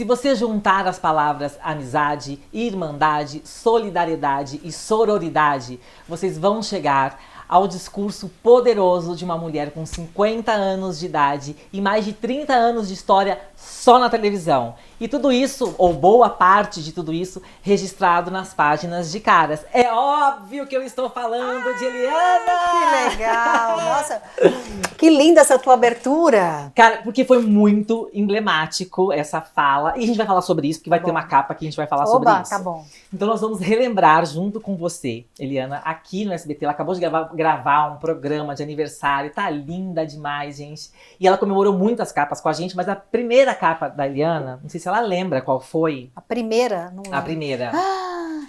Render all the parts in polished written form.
Se você juntar as palavras amizade, irmandade, solidariedade e sororidade, vocês vão chegar ao discurso poderoso de uma mulher com 50 anos de idade e mais de 30 anos de história só na televisão. E tudo isso, ou boa parte de tudo isso, registrado nas páginas de Caras. É óbvio que eu estou falando de Eliana! Que legal! Nossa, que linda essa tua abertura! Cara, porque foi muito emblemático essa fala. E a gente vai falar sobre isso, porque vai ter uma capa que a gente vai falar sobre isso. Tá bom. Então nós vamos relembrar junto com você, Eliana, aqui no SBT. Ela acabou de gravar um programa de aniversário. Tá linda demais, gente. E ela comemorou muitas capas com a gente, mas a primeira capa da Eliana, não sei se ela lembra qual foi. A primeira? Não lembro. A primeira.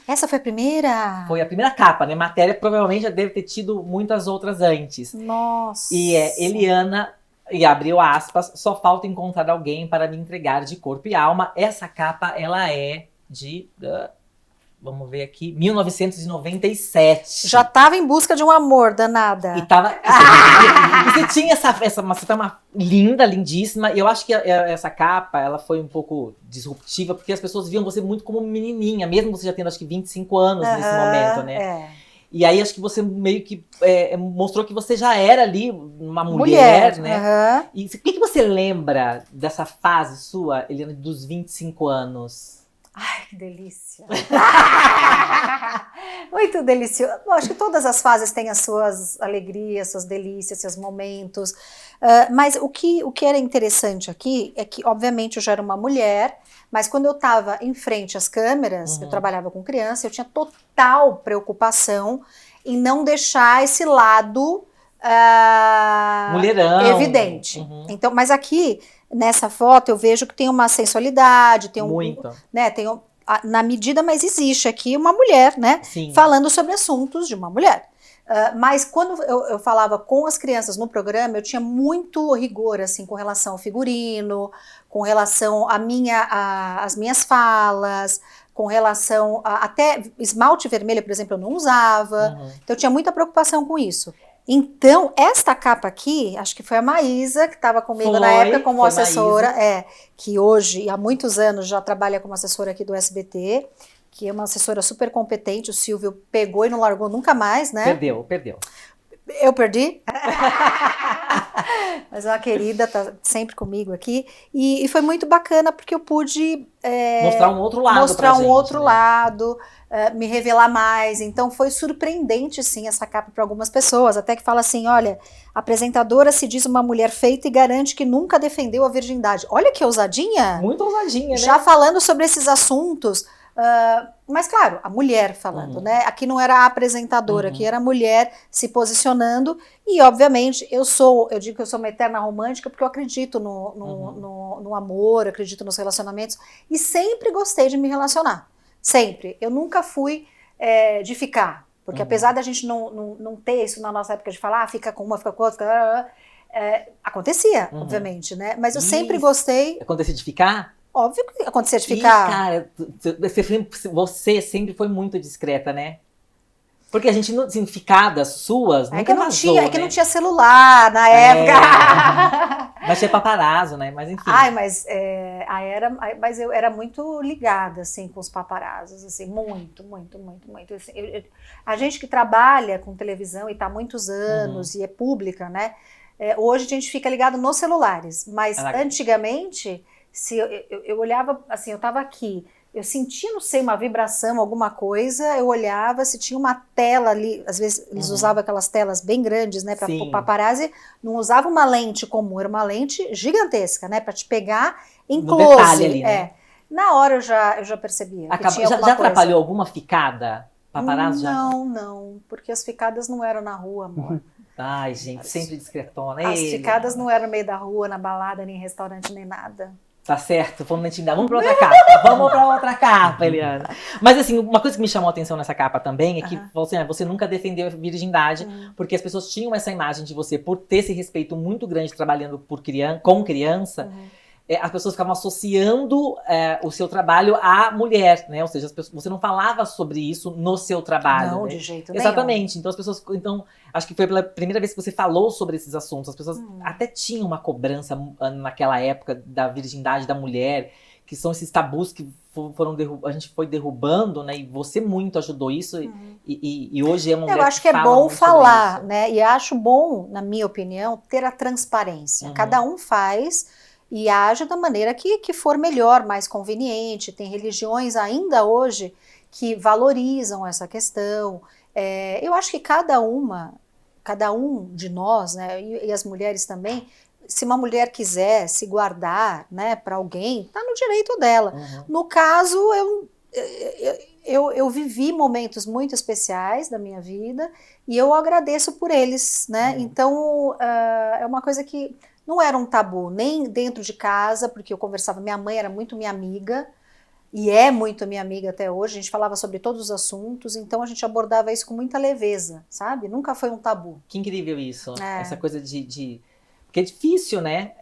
Essa foi a primeira? Foi a primeira capa, né? Matéria provavelmente já deve ter tido muitas outras antes. Nossa! E é Eliana, e abriu aspas, só falta encontrar alguém para me entregar de corpo e alma. Essa capa, ela é de... vamos ver aqui, 1997. Já tava em busca de um amor, danada. E tava... Você tinha você tá uma linda, lindíssima. E eu acho que essa capa, ela foi um pouco disruptiva, porque as pessoas viam você muito como menininha, mesmo você já tendo, acho que, 25 anos nesse momento, né? É. E aí, acho que você meio que mostrou que você já era ali uma mulher, né? E o que você lembra dessa fase sua, Eliana, dos 25 anos? Ai, que delícia! Muito delicioso. Acho que todas as fases têm as suas alegrias, suas delícias, seus momentos. Mas o que era interessante aqui é que, obviamente, eu já era uma mulher, mas quando eu estava em frente às câmeras, eu trabalhava com criança, eu tinha total preocupação em não deixar esse lado mulherão, evidente. Então, mas aqui, nessa foto, eu vejo que tem uma sensualidade, tem muito. Né, tem na medida, mas existe aqui uma mulher, né? Sim. Falando sobre assuntos de uma mulher. Mas quando eu falava com as crianças no programa, eu tinha muito rigor, assim, com relação ao figurino, com relação às minhas falas, com relação até esmalte vermelho, por exemplo, eu não usava. Então eu tinha muita preocupação com isso. Então, esta capa aqui, acho que foi a Maísa, que estava comigo na época como assessora, que hoje, há muitos anos, já trabalha como assessora aqui do SBT, que é uma assessora super competente, o Silvio pegou e não largou nunca mais, né? Perdeu. Eu perdi? Mas uma querida, tá sempre comigo aqui. E foi muito bacana, porque eu pude... mostrar um outro lado mostrar pra gente, outro né? lado, me revelar mais. Então foi surpreendente, sim, essa capa para algumas pessoas. Até que fala assim, olha, a apresentadora se diz uma mulher feita e garante que nunca defendeu a virgindade. Olha que ousadinha! Muito ousadinha, né? Já falando sobre esses assuntos... mas claro, a mulher falando, né? Aqui não era a apresentadora, aqui era a mulher se posicionando. E obviamente eu digo que eu sou uma eterna romântica porque eu acredito no amor, acredito nos relacionamentos e sempre gostei de me relacionar, sempre. Eu nunca fui de ficar, porque apesar da gente não ter isso na nossa época de falar, fica com uma, fica com outra, acontecia, obviamente, né? Mas eu sempre gostei. Acontecia de ficar? Óbvio que acontecia de ficar. Cara, você sempre foi muito discreta, né? Porque a gente, não, assim, ficadas suas, nunca vazou, É que não tinha celular na época. Mas tinha paparazzo, né? Mas enfim. Mas eu era muito ligada, assim, com os paparazzos, assim, muito. Assim, a gente que trabalha com televisão e tá há muitos anos e é pública, né? Hoje a gente fica ligado nos celulares, mas antigamente... Se eu olhava, assim, eu tava aqui, eu sentia, não sei, uma vibração, alguma coisa, eu olhava, se tinha uma tela ali, às vezes eles usavam aquelas telas bem grandes, né, para o paparazzi, não usava uma lente comum, era uma lente gigantesca, né, para te pegar em no close. Detalhe ali, né? Na hora eu já percebia que tinha já atrapalhou alguma ficada? Paparazzo? Não, porque as ficadas não eram na rua, amor. Ai, gente, sempre discretona. As ficadas não eram no meio da rua, na balada, nem em restaurante, nem nada. Tá certo, vamos pra outra capa. Vamos pra outra capa, Eliana. Mas assim, uma coisa que me chamou a atenção nessa capa também é que você nunca defendeu a virgindade, porque as pessoas tinham essa imagem de você, por ter esse respeito muito grande trabalhando com criança, as pessoas ficavam associando o seu trabalho à mulher, né? Ou seja, você não falava sobre isso no seu trabalho. Não, né? de jeito nenhum. Exatamente. Então as pessoas... acho que foi pela primeira vez que você falou sobre esses assuntos. As pessoas até tinham uma cobrança naquela época da virgindade da mulher, que são esses tabus que a gente foi derrubando, né? E você muito ajudou isso, e hoje é uma mulher Eu acho que é fala bom muito sobre falar, isso. né? E acho bom, na minha opinião, ter a transparência. Cada um faz e age da maneira que for melhor, mais conveniente. Tem religiões ainda hoje que valorizam essa questão. Eu acho que cada um de nós, né, e as mulheres também, se uma mulher quiser se guardar, né, para alguém, tá no direito dela. No caso, eu vivi momentos muito especiais da minha vida e eu agradeço por eles, né? Então, é uma coisa que não era um tabu, nem dentro de casa, porque eu conversava, minha mãe era muito minha amiga, e é muito minha amiga até hoje, a gente falava sobre todos os assuntos, então a gente abordava isso com muita leveza, sabe? Nunca foi um tabu. Que incrível isso, essa coisa porque é difícil, né?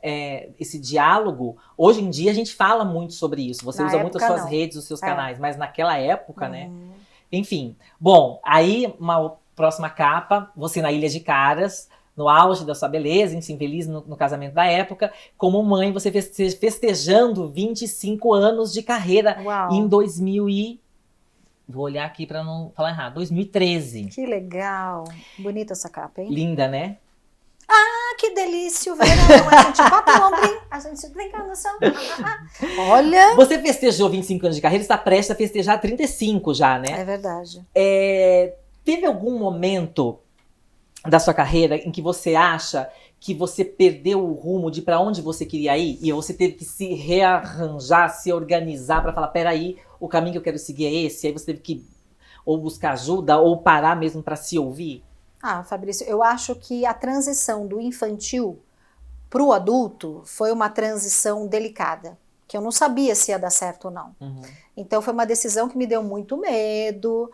Esse diálogo. Hoje em dia a gente fala muito sobre isso. Você usa muito as suas redes, os seus canais, mas naquela época, né? Enfim. Bom, aí uma próxima capa, você na Ilha de Caras, no auge da sua beleza, enfim, feliz no casamento da época. Como mãe, você festejando 25 anos de carreira. Uau. Em 2000 Vou olhar aqui para não falar errado. 2013. Que legal. Bonita essa capa, hein? Linda, né? Ah, que delícia o verão. A gente bota o ombro, a gente brinca no chão. Olha. Você festejou 25 anos de carreira, está prestes a festejar 35 já, né? É verdade. Teve algum momento da sua carreira em que você acha que você perdeu o rumo de para onde você queria ir e você teve que se rearranjar, se organizar para falar, peraí, o caminho que eu quero seguir é esse? Aí você teve que ou buscar ajuda ou parar mesmo para se ouvir? Fabrício, eu acho que a transição do infantil para o adulto foi uma transição delicada, que eu não sabia se ia dar certo ou não. Então foi uma decisão que me deu muito medo,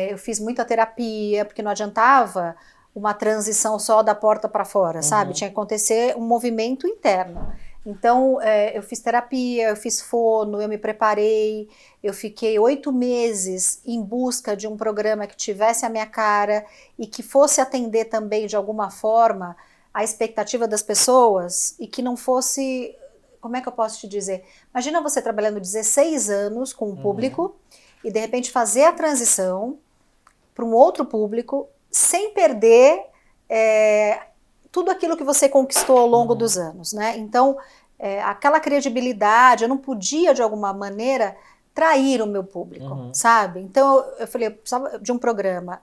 eu fiz muita terapia, porque não adiantava uma transição só da porta para fora, sabe? Tinha que acontecer um movimento interno. Então, eu fiz terapia, eu fiz fono, eu me preparei, eu fiquei 8 meses em busca de um programa que tivesse a minha cara e que fosse atender também, de alguma forma, a expectativa das pessoas e que não fosse... Como é que eu posso te dizer? Imagina você trabalhando 16 anos com um público e, de repente, fazer a transição para um outro público sem perder... tudo aquilo que você conquistou ao longo dos anos, né? Então, aquela credibilidade, eu não podia, de alguma maneira, trair o meu público, sabe? Então, eu falei, eu precisava de um programa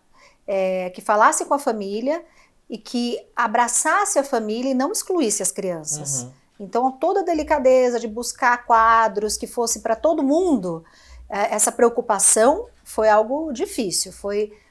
que falasse com a família e que abraçasse a família e não excluísse as crianças. Então, toda a delicadeza de buscar quadros que fosse para todo mundo, essa preocupação foi algo difícil,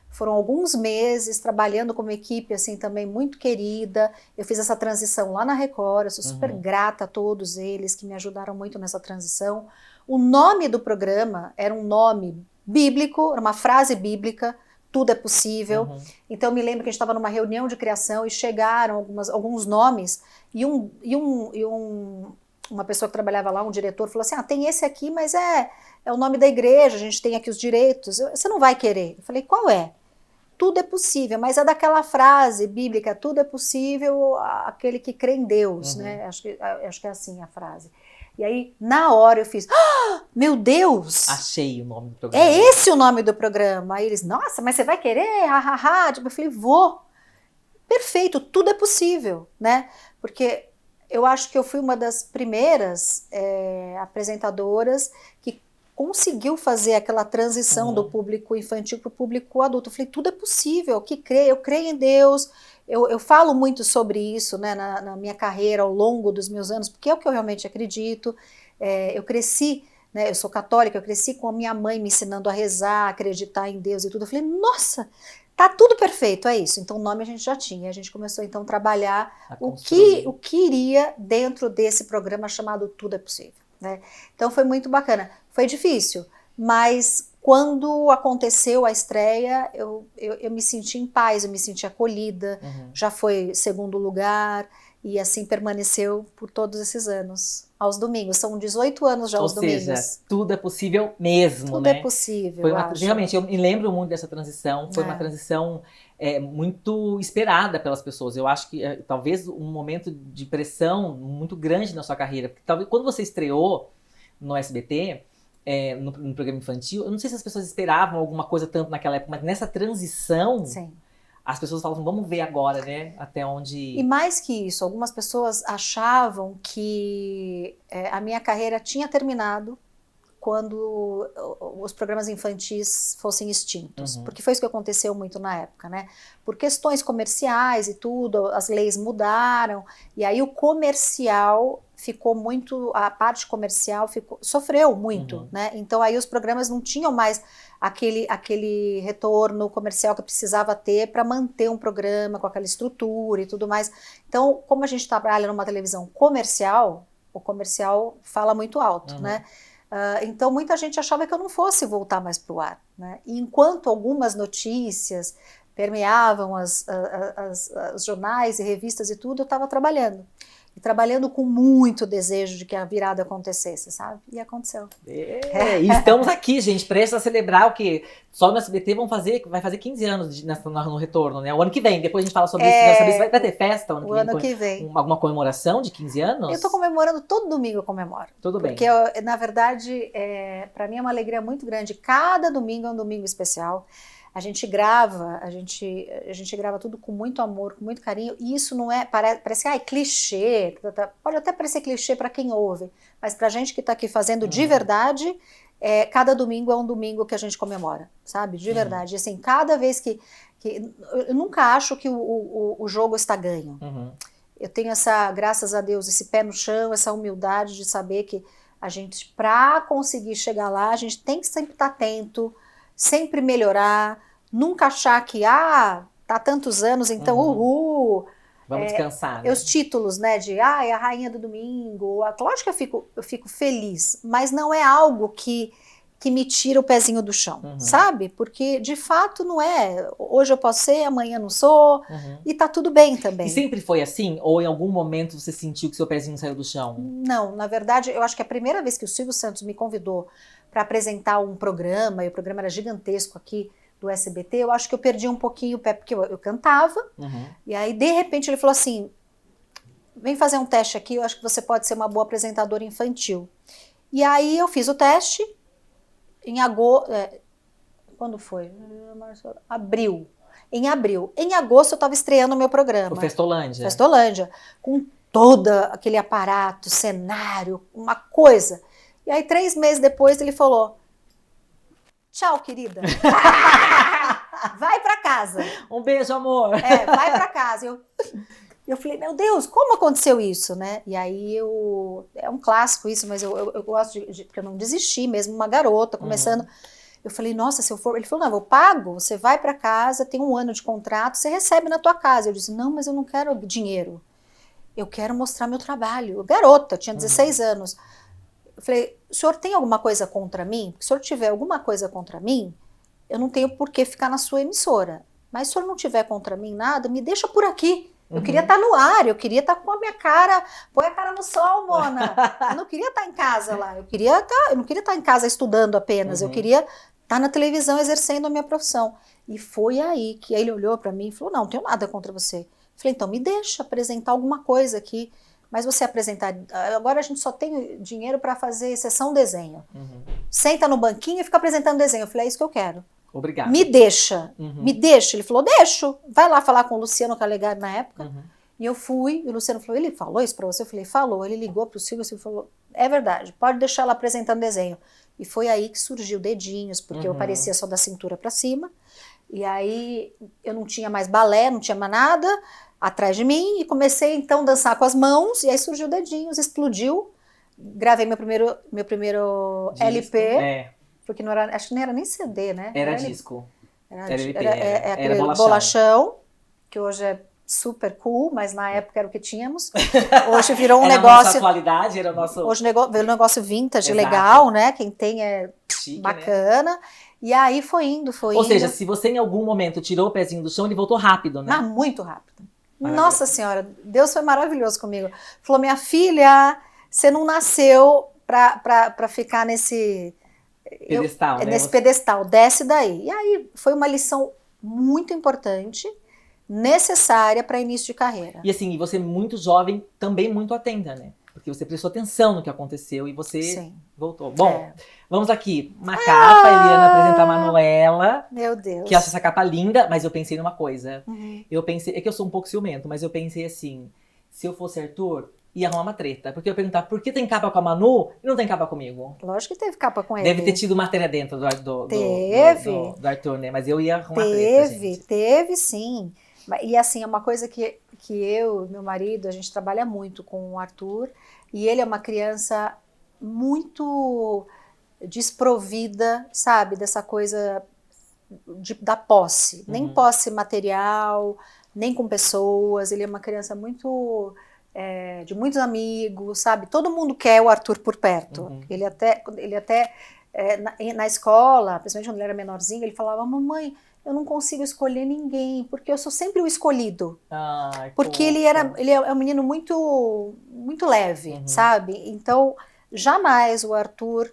foram alguns meses trabalhando com uma equipe assim também muito querida. Eu fiz essa transição lá na Record, eu sou super grata a todos eles que me ajudaram muito nessa transição. O nome do programa era um nome bíblico, era uma frase bíblica, tudo é possível. Então eu me lembro que a gente estava numa reunião de criação e chegaram alguns nomes e uma pessoa que trabalhava lá, um diretor, falou assim, tem esse aqui, mas é o nome da igreja, a gente tem aqui os direitos, você não vai querer. Eu falei, qual é? Tudo é possível, mas é daquela frase bíblica, tudo é possível aquele que crê em Deus, né? Acho que é assim a frase. E aí, na hora, eu fiz, meu Deus! Achei o nome do programa. É esse o nome do programa. Aí eles, nossa, mas você vai querer? Tipo, eu falei, vou. Perfeito, tudo é possível, né? Porque eu acho que eu fui uma das primeiras apresentadoras que conseguiu fazer aquela transição do público infantil para o público adulto. Eu falei, tudo é possível, eu creio em Deus, eu falo muito sobre isso, né, na minha carreira ao longo dos meus anos, porque é o que eu realmente acredito. Eu cresci, né, eu sou católica, eu cresci com a minha mãe me ensinando a rezar, a acreditar em Deus e tudo. Eu falei, nossa, tá tudo perfeito, é isso. Então o nome a gente já tinha, a gente começou então a trabalhar o que iria dentro desse programa chamado Tudo é Possível. Né? Então foi muito bacana, foi difícil, mas quando aconteceu a estreia eu me senti em paz, eu me senti acolhida, já foi segundo lugar e assim permaneceu por todos esses anos, aos domingos, são 18 anos já aos domingos. Ou seja, tudo é possível mesmo, tudo né? É possível, foi realmente, eu me lembro muito dessa transição, foi uma transição muito esperada pelas pessoas. Eu acho que talvez um momento de pressão muito grande na sua carreira, porque talvez quando você estreou, no SBT, no programa infantil, eu não sei se as pessoas esperavam alguma coisa tanto naquela época, mas nessa transição, Sim. as pessoas falavam, vamos ver agora, né, até onde... E mais que isso, algumas pessoas achavam que a minha carreira tinha terminado quando os programas infantis fossem extintos. Porque foi isso que aconteceu muito na época, né? Por questões comerciais e tudo, as leis mudaram, e aí o comercial ficou muito, a parte comercial sofreu muito, né? Então aí os programas não tinham mais aquele retorno comercial que precisava ter para manter um programa com aquela estrutura e tudo mais. Então, como a gente trabalha numa televisão comercial, o comercial fala muito alto, né? Então muita gente achava que eu não fosse voltar mais para o ar, né? E enquanto algumas notícias permeavam os jornais e revistas e tudo, eu estava trabalhando. E trabalhando com muito desejo de que a virada acontecesse, sabe? E aconteceu. E estamos aqui, gente, prestes a celebrar o quê? Só no SBT vai fazer 15 anos no retorno, né? O ano que vem, depois a gente fala sobre isso, quero saber se vai ter festa o ano que vem. Alguma comemoração de 15 anos? Eu tô comemorando, todo domingo eu comemoro. Tudo bem. Porque, na verdade, para mem é uma alegria muito grande. Cada domingo é um domingo especial. A gente grava tudo com muito amor, com muito carinho, e isso não parece clichê, pode até parecer clichê para quem ouve, mas pra gente que tá aqui fazendo de verdade, cada domingo é um domingo que a gente comemora, sabe? De verdade. E, assim, cada vez que eu nunca acho que o jogo está ganho. Eu tenho graças a Deus, esse pé no chão, essa humildade de saber que a gente, para conseguir chegar lá, a gente tem que sempre estar atento, sempre melhorar, nunca achar que, tá tantos anos, então, Vamos descansar, né? Os títulos, né, de, a rainha do domingo, lógico que eu fico feliz, mas não é algo que me tira o pezinho do chão, sabe? Porque, de fato, não é. Hoje eu posso ser, amanhã não sou, e tá tudo bem também. E sempre foi assim? Ou em algum momento você sentiu que seu pezinho saiu do chão? Não, na verdade, eu acho que a primeira vez que o Silvio Santos me convidou para apresentar um programa, e o programa era gigantesco aqui do SBT, eu acho que eu perdi um pouquinho o pé, porque eu cantava, e aí, de repente, ele falou assim, vem fazer um teste aqui, eu acho que você pode ser uma boa apresentadora infantil. E aí eu fiz o teste, em agosto, quando foi? Abril. Em abril. Em agosto eu estava estreando o meu programa. O Festolândia. Festolândia, com todo aquele aparato, cenário, uma coisa. E aí 3 meses depois ele falou, tchau, querida. Vai pra casa. Um beijo, amor. Vai pra casa. Eu falei, meu Deus, como aconteceu isso, né? E aí é um clássico isso, mas eu gosto porque eu não desisti mesmo, uma garota começando. Eu falei, nossa, se eu for... Ele falou, não, eu pago, você vai pra casa, tem 1 ano de contrato, você recebe na tua casa. Eu disse, não, mas eu não quero dinheiro. Eu quero mostrar meu trabalho. Garota, tinha 16 anos. Eu falei, o senhor tem alguma coisa contra mim? Se o senhor tiver alguma coisa contra mim, eu não tenho por que ficar na sua emissora. Mas se o senhor não tiver contra mim nada, me deixa por aqui. Eu queria estar no ar, eu queria estar com a minha cara, põe a cara no sol, Mona. Eu não queria estar em casa lá, eu não queria estar em casa estudando apenas, eu queria estar na televisão exercendo a minha profissão. E foi aí que ele olhou para mim e falou, não tenho nada contra você. Eu falei, então me deixa apresentar alguma coisa aqui. Mas você apresentar, agora a gente só tem dinheiro para fazer sessão desenho. Senta no banquinho e fica apresentando desenho. Eu falei, é isso que eu quero. Obrigada. Me deixa, me deixa. Ele falou, deixo. Vai lá falar com o Luciano Calegari na época. E eu fui, e o Luciano falou, ele falou isso pra você? Eu falei, falou. Ele ligou pro Silvio e falou, é verdade, pode deixar ela apresentando desenho. E foi aí que surgiu Dedinhos, porque eu aparecia só da cintura pra cima. E aí eu não tinha mais balé, não tinha mais nada atrás de mim. E comecei então a dançar com as mãos. E aí surgiu Dedinhos, explodiu. Gravei meu primeiro Disco, LP. Porque não era, acho que não era nem CD, né? Era disco. Era aquele bolachão, que hoje é super cool, mas na época era o que tínhamos. Hoje virou um negócio... Nossa atualidade, era o nosso... Hoje veio um negócio vintage, legal, né? Quem tem é chique, bacana. Né? E aí foi indo. Ou seja, se você em algum momento tirou o pezinho do chão, ele voltou rápido, né? Muito rápido. Nossa Senhora, Deus foi maravilhoso comigo. Falou, minha filha, você não nasceu pra ficar nesse... pedestal, né? Nesse pedestal, desce daí. E aí foi uma lição muito importante, necessária para início de carreira. E assim, você muito jovem, também muito atenta, né? Porque você prestou atenção no que aconteceu e você Sim. voltou. Bom, vamos aqui. Uma capa, a Eliana apresenta a Manuela. Meu Deus. Que eu acho essa capa linda, mas eu pensei numa coisa. Uhum. Eu pensei, é que eu sou um pouco ciumento, mas eu pensei assim, se eu fosse Arthur, ia arrumar uma treta. Porque eu ia perguntar, por que tem capa com a Manu e não tem capa comigo? Lógico que teve capa com ele. Deve ter tido matéria dentro do Arthur, né? Mas eu ia arrumar treta, gente. Teve sim. E assim, é uma coisa que eu e meu marido, a gente trabalha muito com o Arthur, e ele é uma criança muito desprovida, sabe, dessa coisa da posse, nem posse material, nem com pessoas. Ele é uma criança muito de muitos amigos, sabe? Todo mundo quer o Arthur por perto. Ele até na escola, principalmente quando ele era menorzinho, ele falava: mamãe, eu não consigo escolher ninguém, porque eu sou sempre o escolhido. Ai, porque ele é um menino muito leve, sabe? Então jamais o Arthur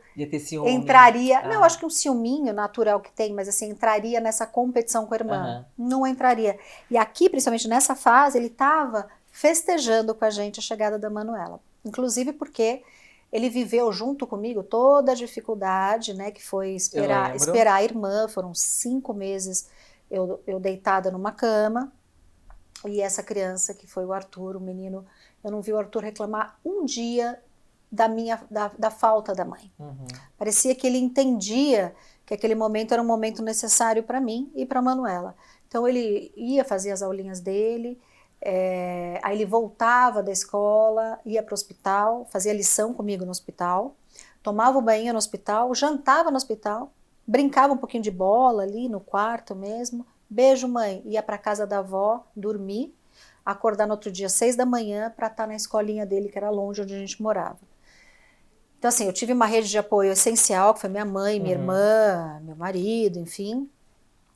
entraria, não, eu acho que um ciúminho natural que tem, mas assim, entraria nessa competição com a irmã. Não entraria. E aqui, principalmente nessa fase, ele estava festejando com a gente a chegada da Manuela. Inclusive porque ele viveu junto comigo toda a dificuldade, né, que foi esperar a irmã. Foram 5 meses eu deitada numa cama, e essa criança que foi o Arthur, o menino, eu não vi o Arthur reclamar um dia da falta da mãe. Parecia que ele entendia que aquele momento era um momento necessário para mim e para a Manuela. Então ele ia fazer as aulinhas dele, aí ele voltava da escola, ia para o hospital, fazia lição comigo no hospital, tomava o banho no hospital, jantava no hospital, brincava um pouquinho de bola ali no quarto mesmo. Beijo, mãe. Ia para casa da avó, dormir, acordar no outro dia 6 da manhã para estar na escolinha dele, que era longe onde a gente morava. Então assim, eu tive uma rede de apoio essencial, que foi minha mãe, minha irmã, meu marido, enfim.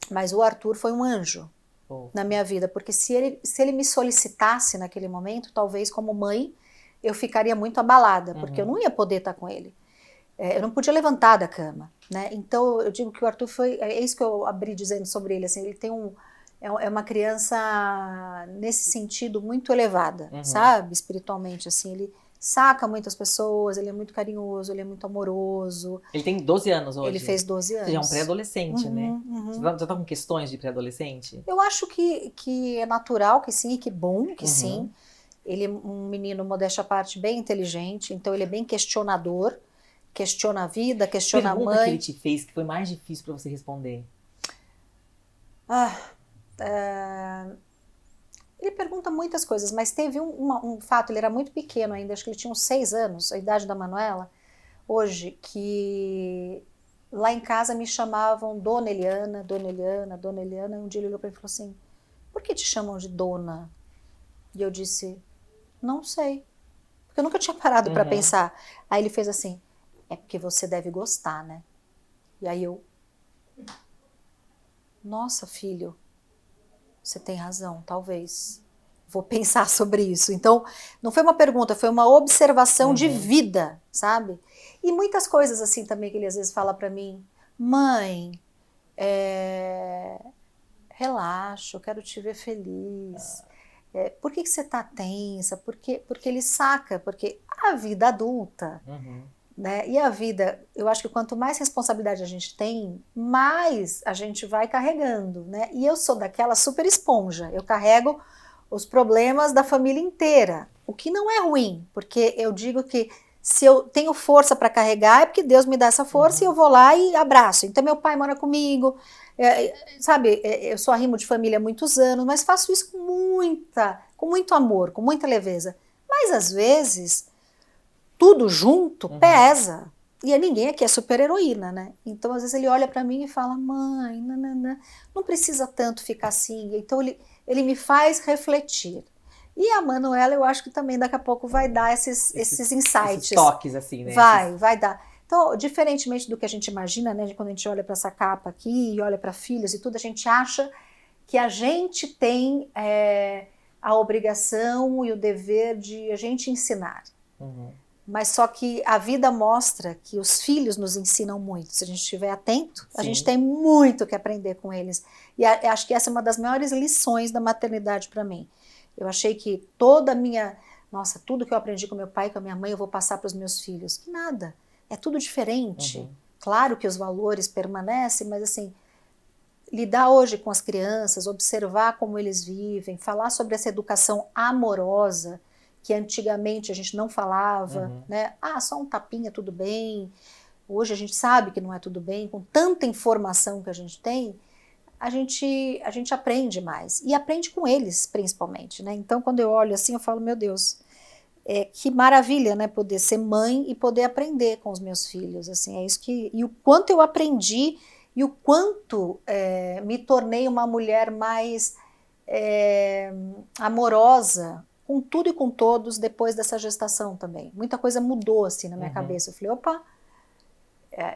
Mas o Arthur foi um anjo na minha vida, porque se ele me solicitasse naquele momento, talvez como mãe, eu ficaria muito abalada, porque eu não ia poder estar com ele. Eu não podia levantar da cama, né? Então eu digo que o Arthur é isso que eu abri dizendo sobre ele, assim, ele tem é uma criança nesse sentido muito elevada, sabe? Espiritualmente, assim, ele saca muitas pessoas, ele é muito carinhoso, ele é muito amoroso. Ele tem 12 anos hoje. Ele fez 12 anos. Você já é um pré-adolescente, né? Você já tá com questões de pré-adolescente? Eu acho que é natural que sim, e que bom que sim. Ele é um menino, modéstia à parte, bem inteligente, então ele é bem questionador, questiona a vida, questiona a mãe. Pergunta que ele te fez que foi mais difícil para você responder. Ele pergunta muitas coisas, mas teve um fato, ele era muito pequeno ainda, acho que ele tinha uns 6 anos, a idade da Manuela, hoje, que lá em casa me chamavam Dona Eliana, Dona Eliana, Dona Eliana, e um dia ele olhou para mim e falou assim: por que te chamam de Dona? E eu disse: não sei, porque eu nunca tinha parado para pensar. Aí ele fez assim: é porque você deve gostar, né? E aí eu: nossa, filho, você tem razão, talvez. Vou pensar sobre isso. Então, não foi uma pergunta, foi uma observação de vida, sabe? E muitas coisas assim também que ele às vezes fala pra mim: mãe, relaxa, eu quero te ver feliz. Por que você tá tensa? Porque ele saca, porque a vida adulta, né? E a vida, eu acho que quanto mais responsabilidade a gente tem, mais a gente vai carregando, né? E eu sou daquela super esponja, eu carrego os problemas da família inteira, o que não é ruim, porque eu digo que se eu tenho força para carregar é porque Deus me dá essa força e eu vou lá e abraço. Então meu pai mora comigo, sabe, eu sou arrimo de família há muitos anos, mas faço isso com muito amor, com muita leveza. Mas às vezes tudo junto pesa. E ninguém aqui é super heroína, né? Então às vezes ele olha para mim e fala: mãe, não precisa tanto ficar assim. Então ele me faz refletir. E a Manuela, eu acho que também daqui a pouco vai dar esses insights. Esses toques, assim, né? Vai dar. Então, diferentemente do que a gente imagina, né? Quando a gente olha para essa capa aqui e olha para filhos e tudo, a gente acha que a gente tem a obrigação e o dever de a gente ensinar. Mas só que a vida mostra que os filhos nos ensinam muito. Se a gente estiver atento, a gente tem muito que aprender com eles. E acho que essa é uma das maiores lições da maternidade para mim. Eu achei que toda a minha nossa, tudo que eu aprendi com meu pai e com a minha mãe eu vou passar para os meus filhos. Que nada, é tudo diferente. Claro que os valores permanecem, mas assim, lidar hoje com as crianças, observar como eles vivem, falar sobre essa educação amorosa, que antigamente a gente não falava, né? Ah, só um tapinha, tudo bem. Hoje a gente sabe que não é tudo bem, com tanta informação que a gente tem, a gente aprende mais. E aprende com eles, principalmente, né? Então, quando eu olho assim, eu falo, meu Deus, que maravilha, né? Poder ser mãe e poder aprender com os meus filhos, assim, é isso que... E o quanto eu aprendi e o quanto me tornei uma mulher mais amorosa com tudo e com todos depois dessa gestação também. Muita coisa mudou assim na minha cabeça. Eu falei, opa,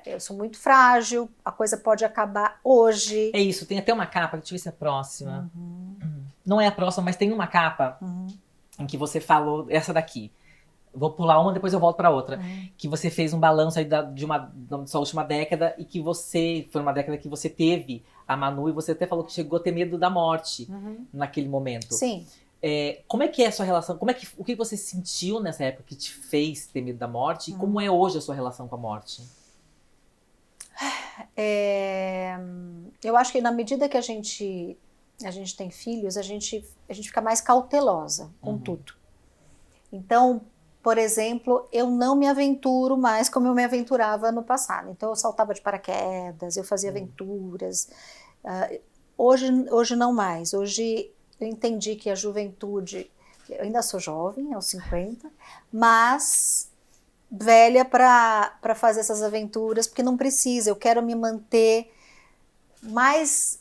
eu sou muito frágil, a coisa pode acabar hoje. É isso, tem até uma capa, deixa eu ver se é a próxima. Não é a próxima, mas tem uma capa em que você falou, essa daqui. Vou pular uma, depois eu volto pra outra. Que você fez um balanço aí da sua última década e que foi uma década que você teve a Manu e você até falou que chegou a ter medo da morte naquele momento. Sim. Como é que é a sua relação? O que você sentiu nessa época que te fez ter medo da morte? E como é hoje a sua relação com a morte? Eu acho que na medida que a gente tem filhos, a gente fica mais cautelosa com tudo. Então, por exemplo, eu não me aventuro mais como eu me aventurava no passado. Então, eu saltava de paraquedas, eu fazia aventuras. Hoje não mais. Hoje eu entendi que a juventude... Eu ainda sou jovem, aos 50, mas velha para fazer essas aventuras, porque não precisa. Eu quero me manter mais,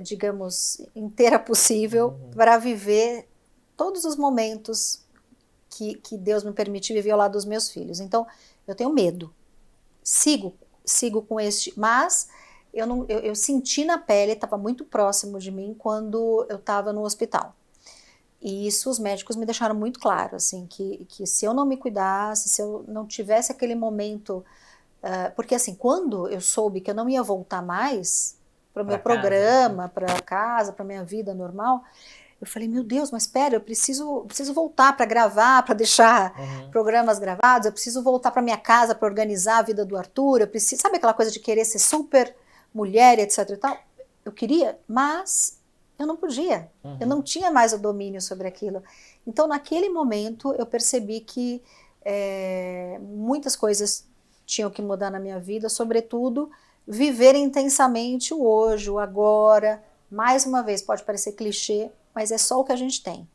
digamos, inteira possível para viver todos os momentos que Deus me permitiu viver ao lado dos meus filhos. Então, eu tenho medo. Sigo com mas eu senti na pele, estava muito próximo de mim quando eu estava no hospital. E isso os médicos me deixaram muito claro, assim, que se eu não me cuidasse, se eu não tivesse aquele momento... porque assim, quando eu soube que eu não ia voltar mais para o meu programa, para casa, para minha vida normal... Eu falei, meu Deus, mas espera, eu preciso voltar para gravar, para deixar programas gravados, eu preciso voltar para minha casa para organizar a vida do Arthur, sabe aquela coisa de querer ser super mulher, etc e tal? Eu queria, mas eu não podia, eu não tinha mais o domínio sobre aquilo. Então, naquele momento, eu percebi que muitas coisas tinham que mudar na minha vida, sobretudo, viver intensamente o hoje, o agora. Mais uma vez, pode parecer clichê, mas é só o que a gente tem,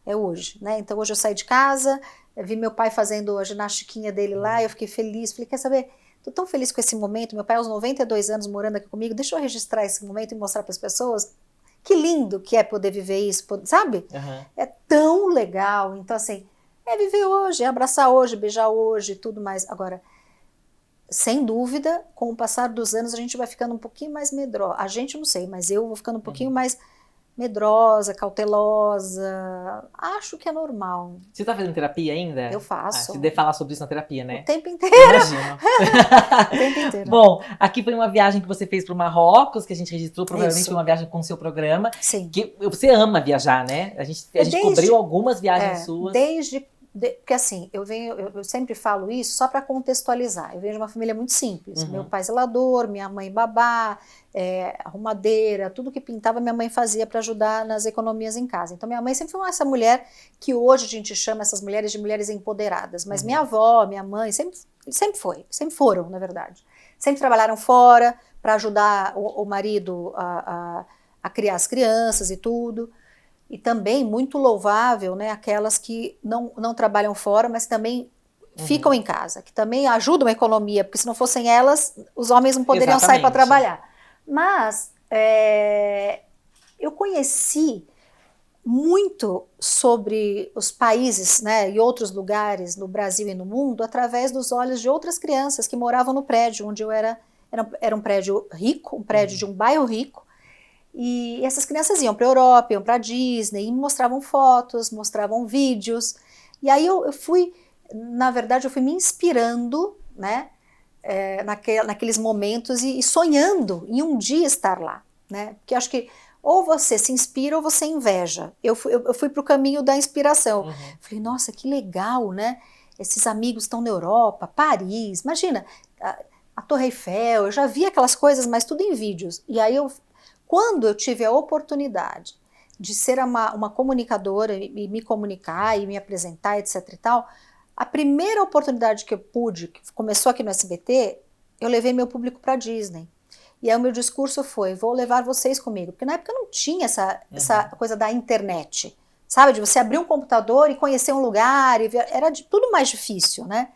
é hoje, né? Então hoje eu saí de casa, vi meu pai fazendo a ginastiquinha dele lá, eu fiquei feliz, falei, quer saber, tô tão feliz com esse momento, meu pai aos 92 anos morando aqui comigo, deixa eu registrar esse momento e mostrar para as pessoas, que lindo que é poder viver isso, sabe? É tão legal, então assim, viver hoje, é abraçar hoje, beijar hoje, tudo mais. Agora, sem dúvida, com o passar dos anos a gente vai ficando um pouquinho mais medrosa, a gente não sei, mas eu vou ficando um pouquinho mais medrosa, cautelosa, acho que é normal. Você tá fazendo terapia ainda? Eu faço. Você deve falar sobre isso na terapia, né? O tempo inteiro. Imagino. O tempo inteiro. Bom, aqui foi uma viagem que você fez pro Marrocos, que a gente registrou, provavelmente Isso. foi uma viagem com o seu programa. Sim. Que você ama viajar, né? A gente cobriu algumas viagens suas. Porque assim, eu sempre falo isso só para contextualizar. Eu venho de uma família muito simples. Meu pai zelador, minha mãe babá, arrumadeira, tudo que pintava minha mãe fazia para ajudar nas economias em casa. Então minha mãe sempre foi essa mulher que hoje a gente chama essas mulheres de mulheres empoderadas. Mas minha avó, minha mãe, sempre foram, na verdade. Sempre trabalharam fora para ajudar o marido a criar as crianças e tudo. E também muito louvável, né, aquelas que não trabalham fora, mas também ficam em casa, que também ajudam a economia, porque se não fossem elas, os homens não poderiam sair para trabalhar. Mas eu conheci muito sobre os países, né, e outros lugares no Brasil e no mundo através dos olhos de outras crianças que moravam no prédio onde eu era um prédio rico, um prédio de um bairro rico. E essas crianças iam para a Europa, iam para a Disney, e mostravam fotos, mostravam vídeos. E aí eu fui me inspirando, né, naqueles momentos e sonhando em um dia estar lá, né? Porque acho que ou você se inspira ou você inveja. Eu fui para o caminho da inspiração. Uhum. Falei, nossa, que legal, né? Esses amigos estão na Europa, Paris, imagina, a Torre Eiffel, eu já vi aquelas coisas, mas tudo em vídeos. E aí, quando eu tive a oportunidade de ser uma comunicadora e me comunicar e me apresentar, etc e tal, a primeira oportunidade que eu pude, que começou aqui no SBT, eu levei meu público para a Disney. E aí o meu discurso foi, vou levar vocês comigo. Porque na época não tinha essa coisa da internet, sabe? De você abrir um computador e conhecer um lugar, era tudo mais difícil, né?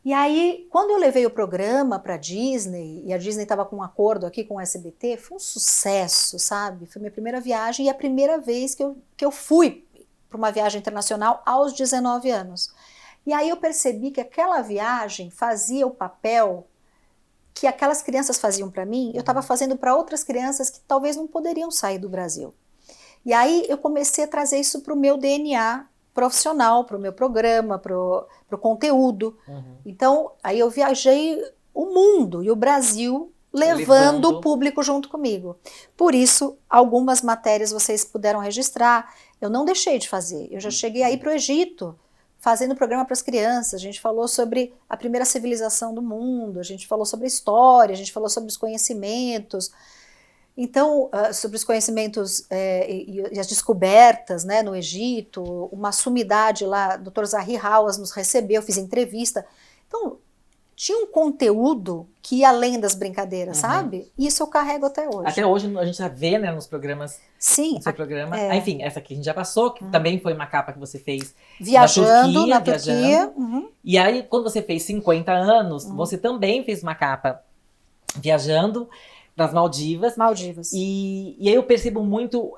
E aí, quando eu levei o programa para a Disney, e a Disney estava com um acordo aqui com o SBT, foi um sucesso, sabe? Foi minha primeira viagem e a primeira vez que eu fui para uma viagem internacional aos 19 anos. E aí eu percebi que aquela viagem fazia o papel que aquelas crianças faziam para mim, eu estava fazendo para outras crianças que talvez não poderiam sair do Brasil. E aí eu comecei a trazer isso para o meu DNA profissional, para o meu programa, para o conteúdo. Então, aí eu viajei o mundo e o Brasil levando o público junto comigo. Por isso, algumas matérias vocês puderam registrar. Eu não deixei de fazer. Eu já cheguei aí para o Egito, fazendo programa para as crianças. A gente falou sobre a primeira civilização do mundo, a gente falou sobre a história, a gente falou sobre os conhecimentos. Então, sobre os conhecimentos e as descobertas, né, no Egito, uma sumidade lá, o Dr. Zahi Hawass nos recebeu, fiz entrevista. Então, tinha um conteúdo que ia além das brincadeiras, sabe? E isso eu carrego até hoje. Até hoje a gente já vê, né, nos programas. Sim. No seu programa. Enfim, essa aqui a gente já passou, que também foi uma capa que você fez viajando na Turquia. E aí, quando você fez 50 anos, você também fez uma capa viajando nas Maldivas. E aí eu percebo muito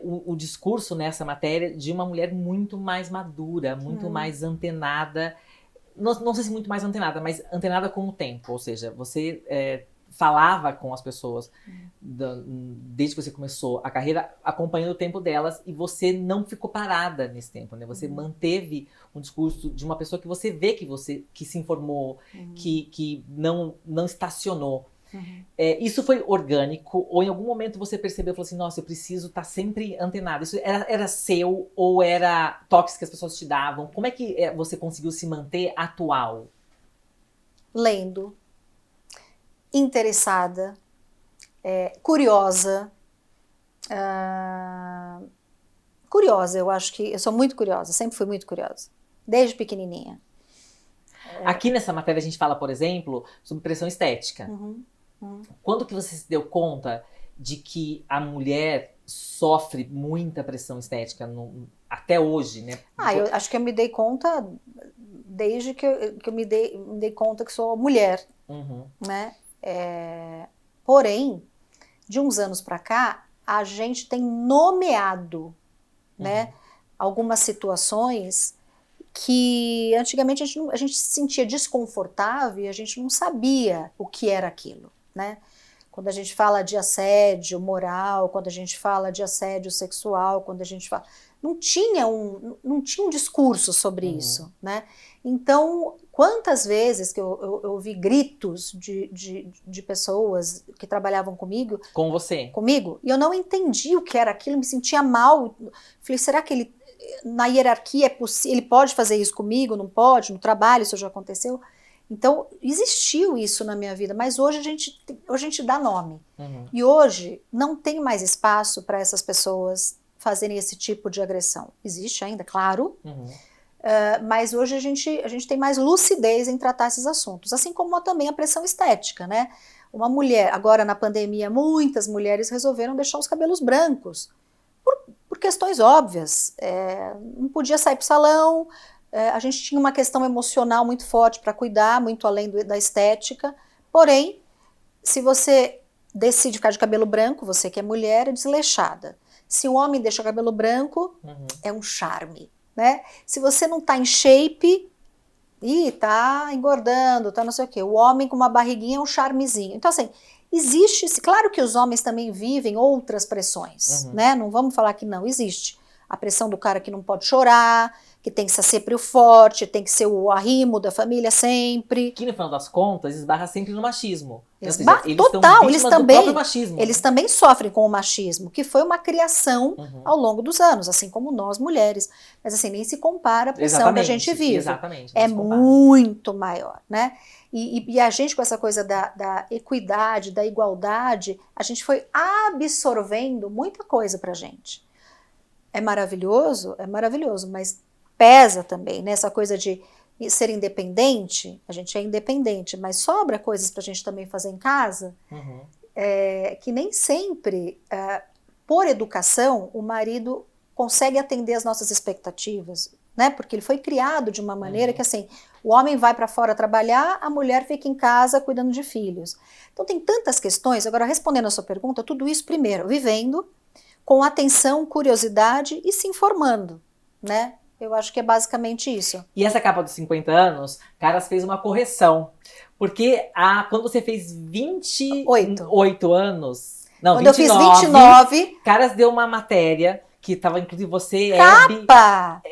o discurso nessa matéria de uma mulher muito mais madura, muito mais antenada. Não sei se muito mais antenada, mas antenada com o tempo. Ou seja, você falava com as pessoas desde que você começou a carreira, acompanhando o tempo delas, e você não ficou parada nesse tempo, né? Você manteve um discurso de uma pessoa que você vê que se informou, que não estacionou. Isso foi orgânico, ou em algum momento você percebeu e falou assim, nossa, eu preciso estar sempre antenado? Isso era seu, ou era toques que as pessoas te davam? Como é que você conseguiu se manter atual? Lendo, interessada, curiosa. Curiosa, eu acho que eu sou muito curiosa, sempre fui muito curiosa, desde pequenininha. Aqui nessa matéria a gente fala, por exemplo, sobre pressão estética. Quando que você se deu conta de que a mulher sofre muita pressão estética até hoje, né? Eu acho que eu me dei conta desde que eu me dei conta que sou mulher, né? Porém, de uns anos para cá, a gente tem nomeado, né, algumas situações que antigamente a gente se sentia desconfortável e a gente não sabia o que era aquilo, né? Quando a gente fala de assédio moral, quando a gente fala de assédio sexual, quando a gente fala... Não tinha um discurso sobre isso, né? Então, quantas vezes que eu ouvi gritos de pessoas que trabalhavam comigo... Com você? Comigo, e eu não entendi o que era aquilo, me sentia mal. Falei, será que ele... Na hierarquia é possível, ele pode fazer isso comigo, não pode, no trabalho isso já aconteceu. Então, existiu isso na minha vida, mas hoje a gente dá nome. E hoje não tem mais espaço para essas pessoas fazerem esse tipo de agressão. Existe ainda, claro, mas hoje a gente tem mais lucidez em tratar esses assuntos, assim como também a pressão estética, né? Uma mulher, agora na pandemia, muitas mulheres resolveram deixar os cabelos brancos, por questões óbvias. Não podia sair para o salão, a gente tinha uma questão emocional muito forte para cuidar, muito além da estética. Porém, se você decide ficar de cabelo branco, você que é mulher, é desleixada. Se o homem deixa o cabelo branco, é um charme, né? Se você não está em shape, tá engordando, tá não sei o quê. O homem com uma barriguinha é um charmezinho. Então, assim, existe, claro que os homens também vivem outras pressões, né? Não vamos falar que não, existe. A pressão do cara que não pode chorar, que tem que ser sempre o forte, tem que ser o arrimo da família sempre. Que no final das contas esbarra sempre no machismo. Ou seja, Total, eles são vítimas do próprio machismo. Eles também sofrem com o machismo, que foi uma criação ao longo dos anos, assim como nós mulheres. Mas assim, nem se compara a pressão que a gente vive. Exatamente. É muito maior, né? E a gente, com essa coisa da equidade, da igualdade, a gente foi absorvendo muita coisa pra gente. É maravilhoso, mas pesa também, né? Essa coisa de ser independente, a gente é independente, mas sobra coisas pra gente também fazer em casa, que nem sempre, por educação, o marido consegue atender as nossas expectativas, né? Porque ele foi criado de uma maneira que, assim, o homem vai para fora trabalhar, a mulher fica em casa cuidando de filhos. Então tem tantas questões. Agora, respondendo a sua pergunta, tudo isso primeiro, vivendo, com atenção, curiosidade e se informando, né? Eu acho que é basicamente isso. E essa capa dos 50 anos, Caras fez uma correção. Porque quando você fez 28 anos... Não, quando 29, eu fiz 29... Caras deu uma matéria que estava, inclusive, você, Capa!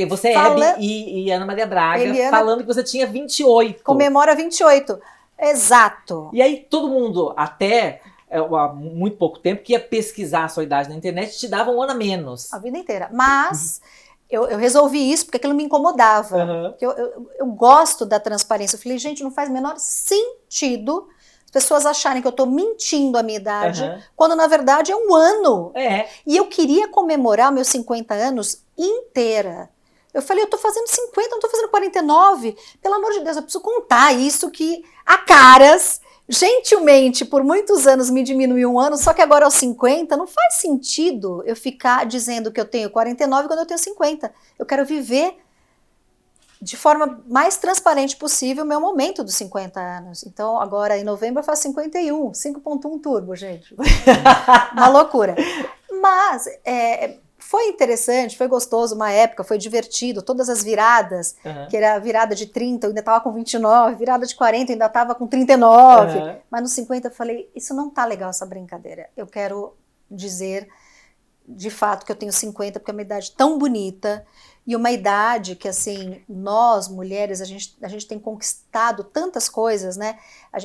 Você, Hebe e Ana Maria Braga, falando que você tinha 28. Comemora 28. Exato. E aí todo mundo, até há muito pouco tempo, que ia pesquisar a sua idade na internet, te dava um ano a menos. A vida inteira. Mas... Eu resolvi isso porque aquilo me incomodava. Porque eu gosto da transparência. Eu falei, gente, não faz o menor sentido as pessoas acharem que eu estou mentindo a minha idade, quando na verdade é um ano. E eu queria comemorar meus 50 anos inteira. Eu falei, eu estou fazendo 50, não estou fazendo 49. Pelo amor de Deus, eu preciso contar isso que a Caras... gentilmente, por muitos anos me diminuiu um ano, só que agora aos 50 não faz sentido eu ficar dizendo que eu tenho 49 quando eu tenho 50. Eu quero viver de forma mais transparente possível o meu momento dos 50 anos. Então agora em novembro eu faço 51, 5.1 turbo, gente. Uma loucura. Mas foi interessante, foi gostoso uma época, foi divertido, todas as viradas, que era a virada de 30, eu ainda estava com 29, virada de 40, eu ainda estava com 39, mas nos 50 eu falei, isso não tá legal essa brincadeira, eu quero dizer de fato que eu tenho 50, porque é uma idade tão bonita, e uma idade que, assim, nós, mulheres, a gente tem conquistado tantas coisas, né?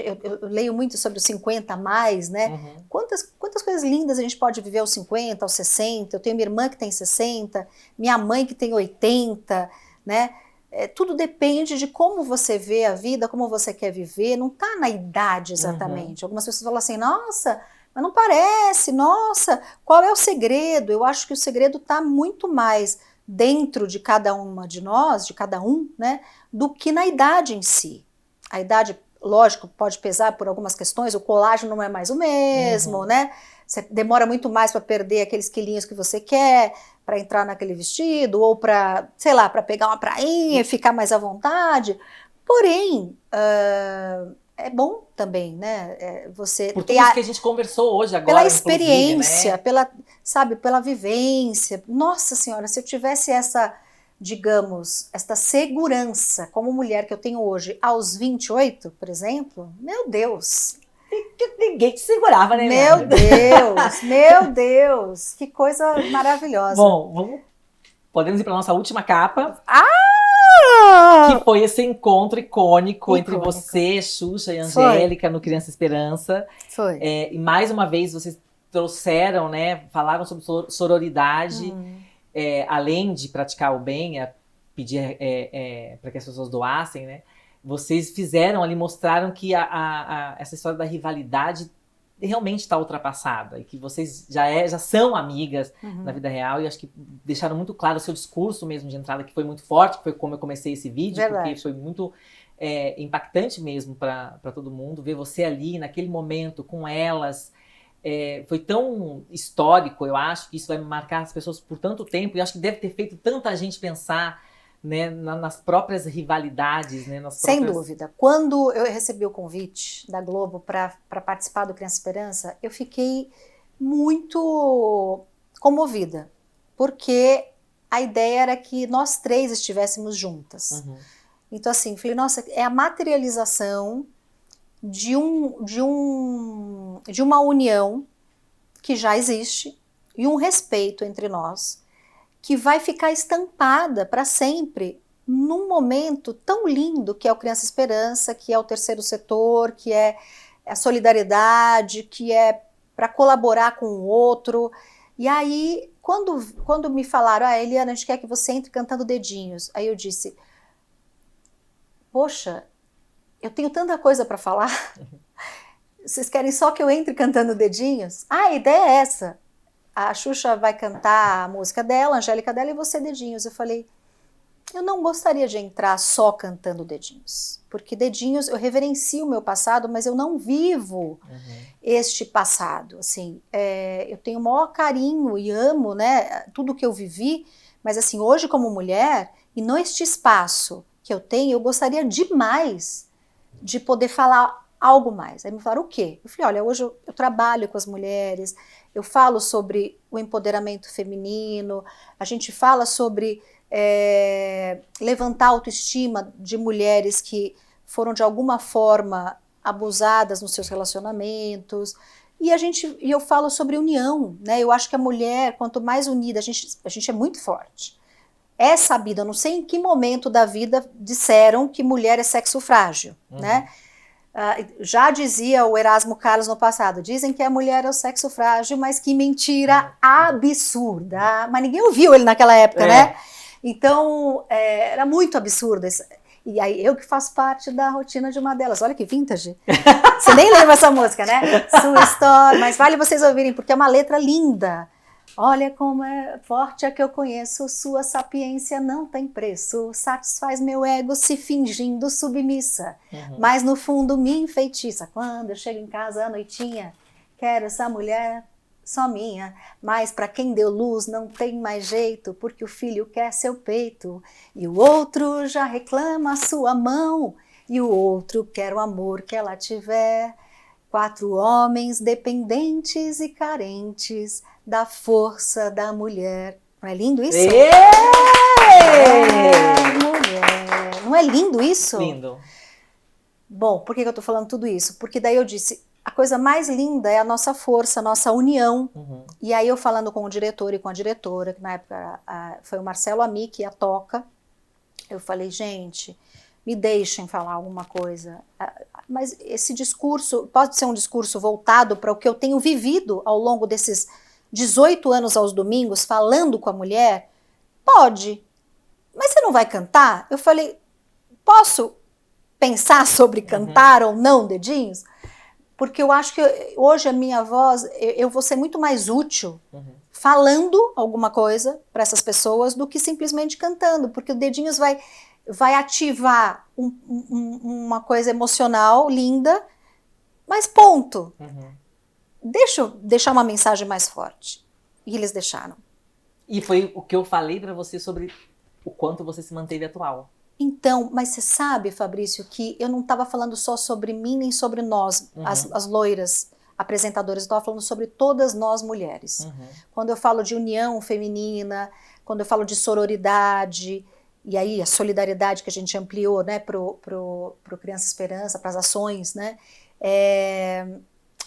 Eu leio muito sobre os 50 a mais, né? Quantas coisas lindas a gente pode viver aos 50, aos 60. Eu tenho minha irmã que tem 60, minha mãe que tem 80, né? Tudo depende de como você vê a vida, como você quer viver. Não tá na idade exatamente. Algumas pessoas falam assim, nossa, mas não parece, nossa, qual é o segredo? Eu acho que o segredo tá muito mais dentro de cada uma de nós, de cada um, né, do que na idade em si. A idade, lógico, pode pesar por algumas questões, o colágeno não é mais o mesmo, né? Você demora muito mais para perder aqueles quilinhos que você quer, para entrar naquele vestido, ou para, sei lá, para pegar uma prainha e ficar mais à vontade. Porém, é bom também, né? Você por tudo isso que a gente conversou hoje agora, pela experiência, né? pela vivência. Nossa Senhora, se eu tivesse essa, digamos, esta segurança como mulher que eu tenho hoje aos 28, por exemplo, meu Deus. Ninguém te segurava, né? Meu Deus, que coisa maravilhosa. Bom, podemos ir para nossa última capa. Que foi esse encontro icônico entre você, Xuxa e Angélica no Criança Esperança. Foi. E mais uma vez vocês trouxeram, né? Falaram sobre sororidade, além de praticar o bem, pedir para que as pessoas doassem, né? Vocês fizeram ali, mostraram que essa história da rivalidade realmente está ultrapassada e que vocês já são amigas na vida real, e acho que deixaram muito claro o seu discurso mesmo de entrada, que foi muito forte, que foi como eu comecei esse vídeo, porque foi muito impactante mesmo para todo mundo, ver você ali naquele momento com elas, foi tão histórico, eu acho que isso vai marcar as pessoas por tanto tempo, e acho que deve ter feito tanta gente pensar, né, nas próprias rivalidades, né, Sem dúvida. Quando eu recebi o convite da Globo para participar do Criança Esperança, eu fiquei muito comovida, porque a ideia era que nós três estivéssemos juntas. Então, assim, falei, nossa, é a materialização de uma união que já existe e um respeito entre nós, que vai ficar estampada para sempre num momento tão lindo que é o Criança Esperança, que é o terceiro setor, que é a solidariedade, que é para colaborar com o outro. E aí, quando me falaram, Eliana, a gente quer que você entre cantando dedinhos, aí eu disse, poxa, eu tenho tanta coisa para falar, vocês querem só que eu entre cantando dedinhos? A ideia é essa. A Xuxa vai cantar a música dela, a Angélica dela, e você dedinhos. Eu falei, eu não gostaria de entrar só cantando dedinhos, porque dedinhos, eu reverencio o meu passado, mas eu não vivo este passado, assim, eu tenho o maior carinho e amo, né, tudo que eu vivi, mas assim, hoje como mulher, e neste espaço que eu tenho, eu gostaria demais de poder falar algo mais. Aí me falaram, o quê? Eu falei, olha, hoje eu trabalho com as mulheres, eu falo sobre o empoderamento feminino, a gente fala sobre levantar a autoestima de mulheres que foram de alguma forma abusadas nos seus relacionamentos, e eu falo sobre união, né? Eu acho que a mulher, quanto mais unida, a gente é muito forte. É sabido, eu não sei em que momento da vida disseram que mulher é sexo frágil, né? Já dizia o Erasmo Carlos no passado, dizem que a mulher é o sexo frágil, mas que mentira absurda. Mas ninguém ouviu ele naquela época, né? Então, era muito absurdo. E aí, eu que faço parte da rotina de uma delas. Olha que vintage. Você nem lembra essa música, né? Sua história. Mas vale vocês ouvirem, porque é uma letra linda. Olha como é forte a que eu conheço, sua sapiência não tem preço, satisfaz meu ego se fingindo submissa, mas no fundo me enfeitiça. Quando eu chego em casa à noitinha, quero essa mulher só minha, mas para quem deu luz não tem mais jeito, porque o filho quer seu peito, e o outro já reclama a sua mão, e o outro quer o amor que ela tiver. 4 homens dependentes e carentes da força da mulher. Não é lindo isso? Mulher. Não é lindo isso? Lindo. Bom, por que eu tô falando tudo isso? Porque daí eu disse, a coisa mais linda é a nossa força, a nossa união. E aí eu falando com o diretor e com a diretora, que na época foi o Marcelo Amick e a Toca, eu falei, gente, me deixem falar alguma coisa. Mas esse discurso pode ser um discurso voltado para o que eu tenho vivido ao longo desses 18 anos aos domingos, falando com a mulher? Pode. Mas você não vai cantar? Eu falei, posso pensar sobre cantar ou não, dedinhos? Porque eu acho que hoje a minha voz, eu vou ser muito mais útil falando alguma coisa para essas pessoas do que simplesmente cantando, porque o dedinhos vai ativar uma coisa emocional linda, mas ponto. Deixa eu deixar uma mensagem mais forte. E eles deixaram. E foi o que eu falei para você sobre o quanto você se manteve atual. Então, mas você sabe, Fabrício, que eu não estava falando só sobre mim nem sobre nós, as loiras apresentadoras, eu estava falando sobre todas nós mulheres. Quando eu falo de união feminina, quando eu falo de sororidade, e aí a solidariedade que a gente ampliou, né, pro Criança Esperança, para as ações, né,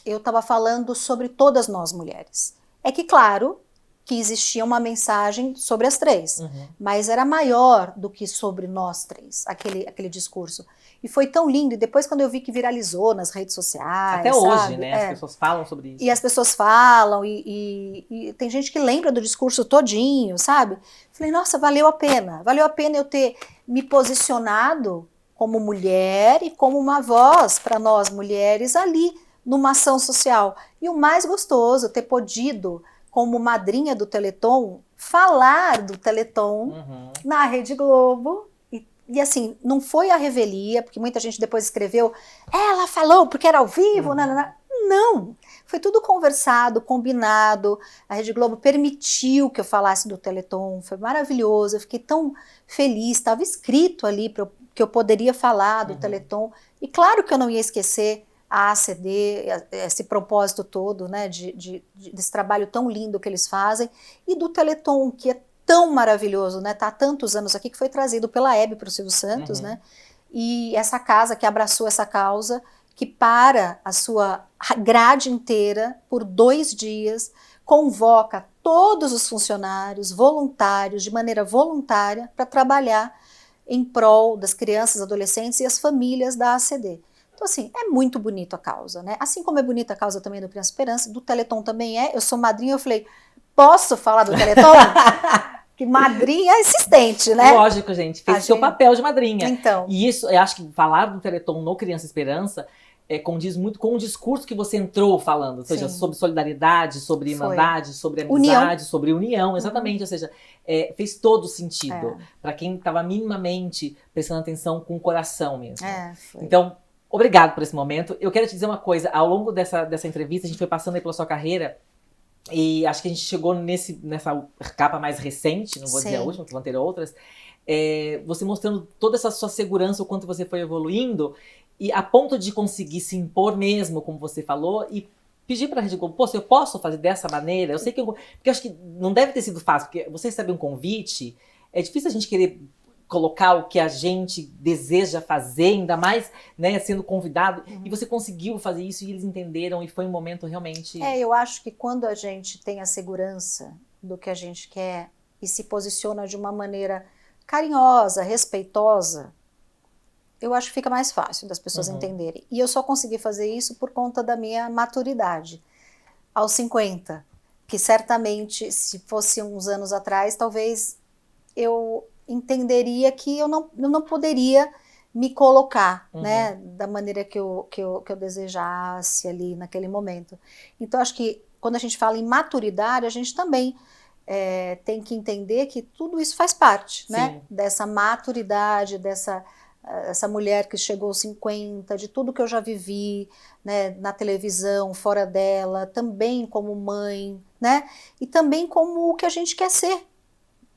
eu estava falando sobre todas nós mulheres. É que, claro, que existia uma mensagem sobre as 3, mas era maior do que sobre nós 3, aquele discurso. E foi tão lindo, e depois quando eu vi que viralizou nas redes sociais, até hoje, né, as pessoas falam sobre isso. E as pessoas falam, e tem gente que lembra do discurso todinho, sabe? Falei, nossa, valeu a pena eu ter me posicionado como mulher e como uma voz para nós mulheres ali, numa ação social. E o mais gostoso, ter podido, como madrinha do Teleton, falar do Teleton na Rede Globo. E assim, não foi a revelia, porque muita gente depois escreveu, ela falou porque era ao vivo, não. Foi tudo conversado, combinado, a Rede Globo permitiu que eu falasse do Teleton, foi maravilhoso, eu fiquei tão feliz, estava escrito ali que eu poderia falar do Teleton, e claro que eu não ia esquecer a ACD, esse propósito todo, né, desse trabalho tão lindo que eles fazem, e do Teleton, que é tão maravilhoso, né, tá há tantos anos aqui, que foi trazido pela Hebe para o Silvio Santos, né, e essa casa que abraçou essa causa, que para a sua grade inteira por 2 dias, convoca todos os funcionários voluntários, de maneira voluntária, para trabalhar em prol das crianças, adolescentes e as famílias da ACD. Então, assim, é muito bonito a causa, né? Assim como é bonita a causa também do Criança Esperança, do Teleton também é. Eu sou madrinha, eu falei, posso falar do Teleton? Que madrinha é insistente, né? Lógico, gente, fez o seu papel de madrinha. Então. E isso, eu acho que falar do Teleton no Criança Esperança condiz muito com o discurso que você entrou falando, ou seja, sobre solidariedade, sobre irmandade, sobre amizade, sobre união, exatamente, ou seja, fez todo sentido para quem estava minimamente prestando atenção com o coração mesmo. Então, obrigado por esse momento. Eu quero te dizer uma coisa, ao longo dessa entrevista, a gente foi passando aí pela sua carreira, e acho que a gente chegou nessa capa mais recente, não vou dizer a última, que vão ter outras, você mostrando toda essa sua segurança, o quanto você foi evoluindo, e a ponto de conseguir se impor mesmo, como você falou, e pedir para a Rede Globo, pô, se eu posso fazer dessa maneira, eu sei que porque eu acho que não deve ter sido fácil, porque você recebe um convite, é difícil a gente querer colocar o que a gente deseja fazer, ainda mais, né, sendo convidado, e você conseguiu fazer isso e eles entenderam, e foi um momento realmente... eu acho que quando a gente tem a segurança do que a gente quer e se posiciona de uma maneira carinhosa, respeitosa, eu acho que fica mais fácil das pessoas entenderem. E eu só consegui fazer isso por conta da minha maturidade. Aos 50, que certamente, se fosse uns anos atrás, talvez eu entenderia que eu não poderia me colocar, né, da maneira que eu desejasse ali naquele momento. Então, acho que quando a gente fala em maturidade, a gente também tem que entender que tudo isso faz parte, né, dessa maturidade, essa mulher que chegou aos 50, de tudo que eu já vivi, né, na televisão, fora dela, também como mãe, né, e também como o que a gente quer ser,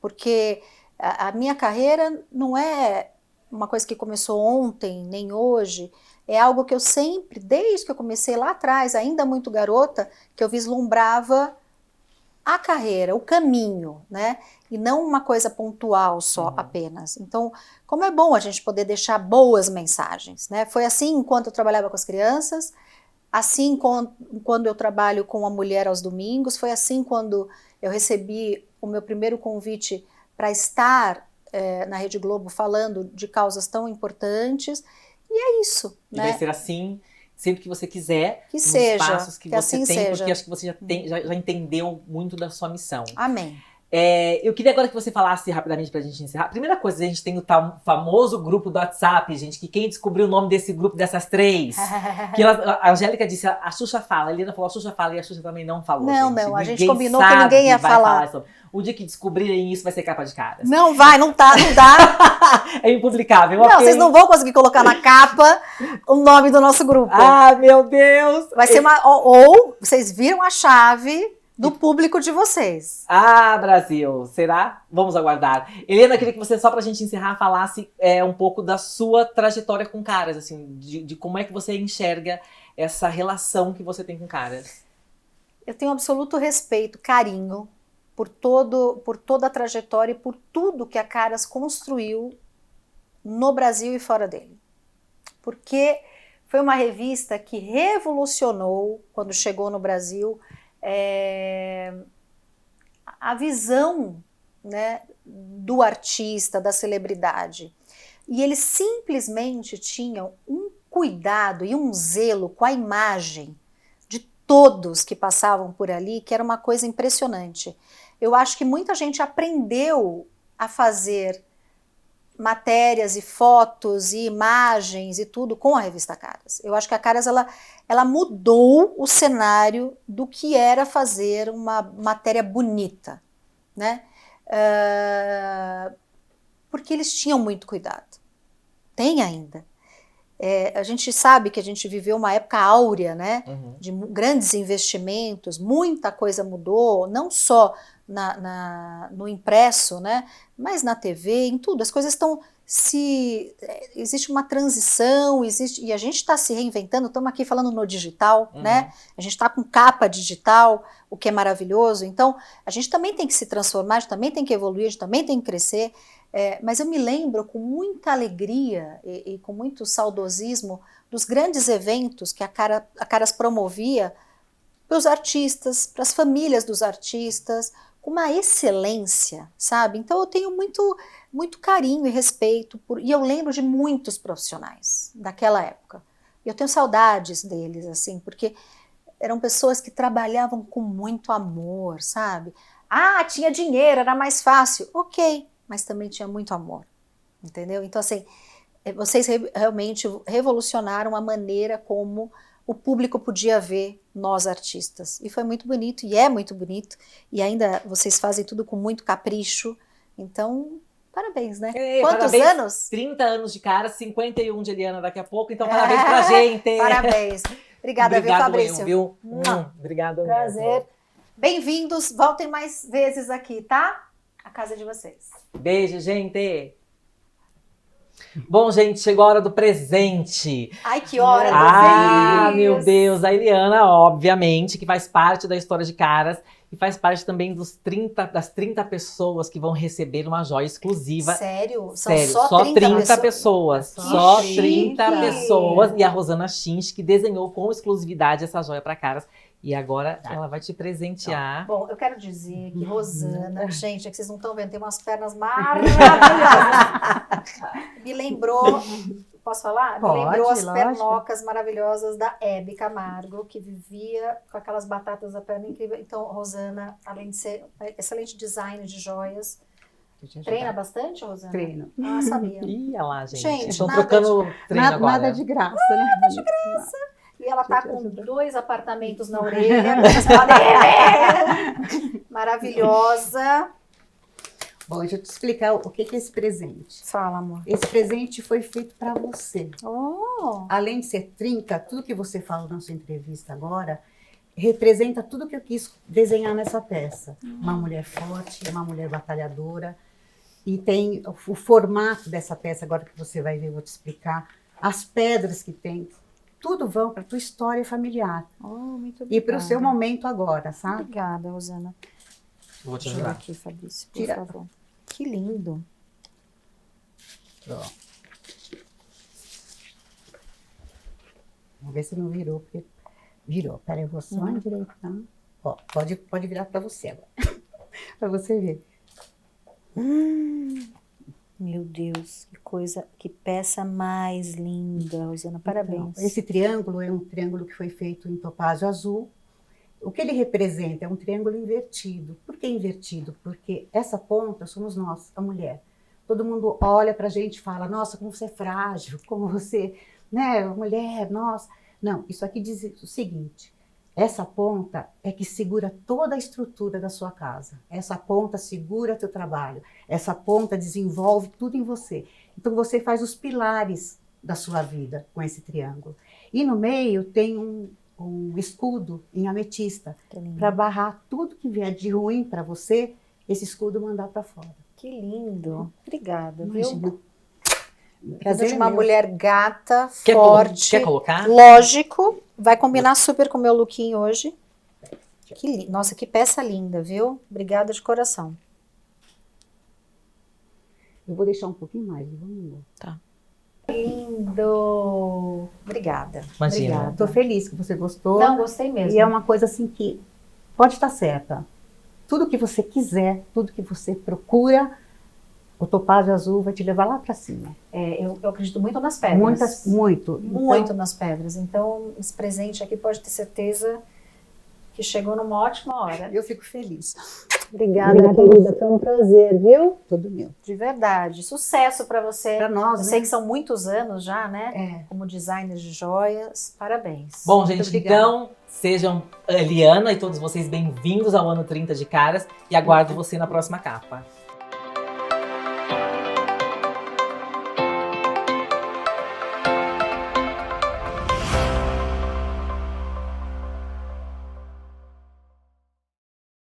porque a minha carreira não é uma coisa que começou ontem, nem hoje, é algo que eu sempre, desde que eu comecei lá atrás, ainda muito garota, que eu vislumbrava a carreira, o caminho, né? E não uma coisa pontual só apenas. Então, como é bom a gente poder deixar boas mensagens, né? Foi assim enquanto eu trabalhava com as crianças, assim quando eu trabalho com a mulher aos domingos, foi assim quando eu recebi o meu primeiro convite para estar na Rede Globo falando de causas tão importantes, e é isso. E né? vai ser assim... sempre que você quiser, que seja, espaços que você assim tem, seja. porque acho que você já entendeu muito da sua missão. Amém. Eu queria agora que você falasse rapidamente pra gente encerrar. Primeira coisa, a gente tem o famoso grupo do WhatsApp, gente, que quem descobriu o nome desse grupo, dessas 3, que a Angélica disse, a Xuxa fala, a Helena falou, a Xuxa fala, e a Xuxa também não falou, Não, gente. não, a gente Ninguém combinou que ninguém ia falar. O dia que descobrirem isso vai ser capa de caras. Não vai, não dá. É impublicável. Não, okay. Vocês não vão conseguir colocar na capa o nome do nosso grupo. Ah, meu Deus! Vai ser ou vocês viram a chave do público de vocês. Ah, Brasil, será? Vamos aguardar. Helena, eu queria que você, só pra gente encerrar, falasse um pouco da sua trajetória com caras, assim, de como é que você enxerga essa relação que você tem com caras. Eu tenho absoluto respeito, carinho por toda a trajetória e por tudo que a Caras construiu no Brasil e fora dele. Porque foi uma revista que revolucionou, quando chegou no Brasil, a visão, né, do artista, da celebridade. E eles simplesmente tinham um cuidado e um zelo com a imagem de todos que passavam por ali, que era uma coisa impressionante. Eu acho que muita gente aprendeu a fazer matérias e fotos e imagens e tudo com a revista Caras. Eu acho que a Caras ela mudou o cenário do que era fazer uma matéria bonita, né? Porque eles tinham muito cuidado. Tem ainda. A gente sabe que a gente viveu uma época áurea, né? De grandes investimentos, muita coisa mudou, não só no impresso, né? Mas na TV, em tudo. As coisas estão existe uma transição, e a gente está se reinventando. Estamos aqui falando no digital, né? A gente está com capa digital, o que é maravilhoso. Então, a gente também tem que se transformar, a gente também tem que evoluir, a gente também tem que crescer. Mas eu me lembro com muita alegria e com muito saudosismo dos grandes eventos que a Caras promovia para os artistas, para as famílias dos artistas, com uma excelência, sabe? Então eu tenho muito carinho e respeito e eu lembro de muitos profissionais daquela época. E eu tenho saudades deles, assim, porque eram pessoas que trabalhavam com muito amor, sabe? Ah, tinha dinheiro, era mais fácil. Ok, mas também tinha muito amor, entendeu? Então, assim, vocês realmente revolucionaram a maneira como o público podia ver nós artistas. E foi muito bonito, e é muito bonito. E ainda vocês fazem tudo com muito capricho. Então, parabéns, né? Quantos parabéns, anos? 30 anos de Caras, 51 de Eliana daqui a pouco. Então, parabéns pra gente. Parabéns. Obrigada, viu, Fabrício? Viu? Obrigado Prazer. mesmo. Bem-vindos. Voltem mais vezes aqui, tá? A casa é de vocês. Beijo, gente. Bom, gente, chegou a hora do presente. Ai, que hora! Meu Deus, a Eliana, obviamente, que faz parte da história de Caras e faz parte também das 30 pessoas que vão receber uma joia exclusiva. Sério? Sério, São só 30 pessoas. Só chique. 30 pessoas. E a Rosana Schins, que desenhou com exclusividade essa joia para Caras. E agora ela vai te presentear. Bom, eu quero dizer que Rosana, gente, é que vocês não estão vendo, tem umas pernas maravilhosas. Me lembrou, posso falar? Pode, Me lembrou as lógico. pernocas maravilhosas da Hebe Camargo, que vivia com aquelas batatas da perna incrível. Então, Rosana, além de ser excelente design de joias, treina bastante, Rosana? Treino. Ah, sabia. Ih, olha lá, gente. Gente, Estão nada trocando treino agora. Nada de graça, né? Nada de graça. E ela tá com 2 apartamentos na orelha, vocês podem ver. Maravilhosa. Bom, deixa eu te explicar o que é esse presente. Fala, amor. Esse presente foi feito para você. Oh. Além de ser 30, tudo que você falou na sua entrevista agora, representa tudo que eu quis desenhar nessa peça. Uma mulher forte, uma mulher batalhadora. E tem o formato dessa peça, agora que você vai ver, eu vou te explicar. As pedras que tem. Tudo vão para a tua história familiar. Oh, muito E para o seu momento agora, sabe? Obrigada, Rosana. Vou te Tira ajudar. aqui, Fabrício, por Tira. favor. Que lindo. Pronto. Vamos ver se não virou, porque virou. Peraí, eu vou só endireitar. Ó, pode virar para você agora. Para você ver. Meu Deus, que coisa, que peça mais linda, Rosana. Parabéns. Então, esse triângulo é um triângulo que foi feito em topázio azul. O que ele representa é um triângulo invertido. Por que invertido? Porque essa ponta somos nós, a mulher. Todo mundo olha pra gente e fala, nossa, como você é frágil, como você, né, mulher, nossa. Não, isso aqui diz o seguinte, essa ponta é que segura toda a estrutura da sua casa. Essa ponta segura teu trabalho. Essa ponta desenvolve tudo em você. Então você faz os pilares da sua vida com esse triângulo. E no meio tem um escudo em ametista para barrar tudo que vier de ruim para você, esse escudo mandar para fora. Que lindo. Obrigada, Imagina. viu? Prazer De uma meu. mulher gata, Quer forte. Quer colocar? Lógico. Vai combinar super com o meu lookinho hoje. Nossa, que peça linda, viu? Obrigada de coração. Eu vou deixar um pouquinho mais, vamos. Tá. Lindo. Obrigada. Imagina. Obrigada. Estou feliz que você gostou. Não, gostei mesmo. E é uma coisa assim que pode estar certa. Tudo que você quiser, tudo que você procura, o topázio azul vai te levar lá para cima. Eu acredito muito nas pedras. Muito. Muito nas pedras. Então, esse presente aqui pode ter certeza que chegou numa ótima hora. Eu fico feliz. Obrigada, querida. Foi um prazer, viu? Tudo meu. De verdade. Sucesso para você. Para nós, Eu né? sei que são muitos anos já, né? É. Como designer de joias. Parabéns. Bom, Muito gente, obrigada. então sejam Eliana e todos vocês bem-vindos ao ano 30 de Caras e aguardo você na próxima capa.